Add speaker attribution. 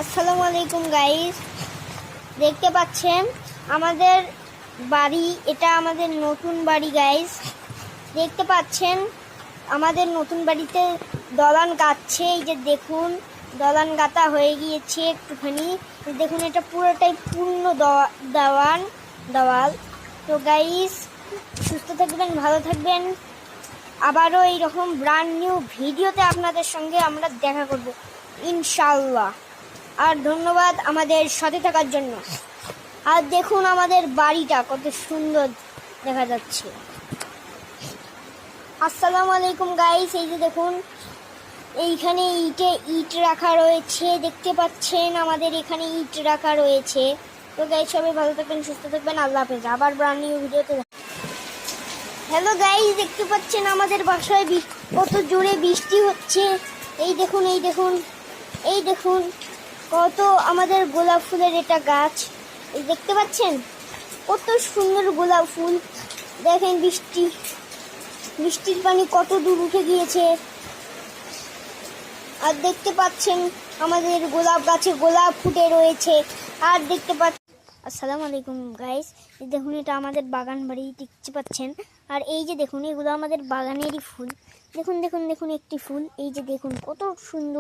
Speaker 1: আসসালামু আলাইকুম গাইস, দেখতে পাচ্ছেন আমাদের বাড়ি। এটা আমাদের নতুন বাড়ি গাইস। দেখতে পাচ্ছেন আমাদের নতুন বাড়িতে দলান গাচ্ছে। এই যে দেখুন, দলান গাঁথা হয়ে গিয়েছে একটুখানি। দেখুন, এটা পুরোটাই পূর্ণ দেওয়াল। তো গাইস, সুস্থ থাকবেন, ভালো থাকবেন। আবারও এইরকম ব্র্যান্ড নিউ ভিডিওতে আপনাদের সঙ্গে আমরা দেখা করব ইনশাল্লাহ। আর ধন্যবাদ আমাদের সাথে থাকার জন্য। আর দেখুন আমাদের বাড়িটা কত সুন্দর দেখা যাচ্ছে। আসসালামু আলাইকুম গাইস, এই যে দেখুন এইখানে ইট রাখা রয়েছে। দেখতে পাচ্ছেন আমাদের এখানে ইট রাখা রয়েছে। তো গাইস, সবাই ভালো থাকবেন, সুস্থ থাকবেন। আল্লাহ হাফেজ। আবার ব্র্যান্ড নিউ ভিডিওতে। হ্যালো গাইস, দেখতে পাচ্ছেন আমাদের বাসায় কত জোরে বৃষ্টি হচ্ছে। এই দেখুন, এই দেখুন, এই দেখুন কত আমাদের গোলাপ ফুলের এটা গাছ। এই দেখতে পাচ্ছেন কত সুন্দর গোলাপ ফুল। দেখেন বৃষ্টির পানি কত দূর উঠে গিয়েছে। আর দেখতে পাচ্ছেন আমাদের গোলাপ গাছে গোলাপ ফুটে রয়েছে। আর দেখতে পাচ্ছেন, আসসালামু আলাইকুম গাইস, দেখুন এটা আমাদের বাগান বাড়ি দেখতে পাচ্ছেন। আর এই যে দেখুন, এগুলো আমাদের বাগানেরই ফুল। দেখুন দেখুন দেখুন একটি ফুল, এই যে দেখুন কত সুন্দর।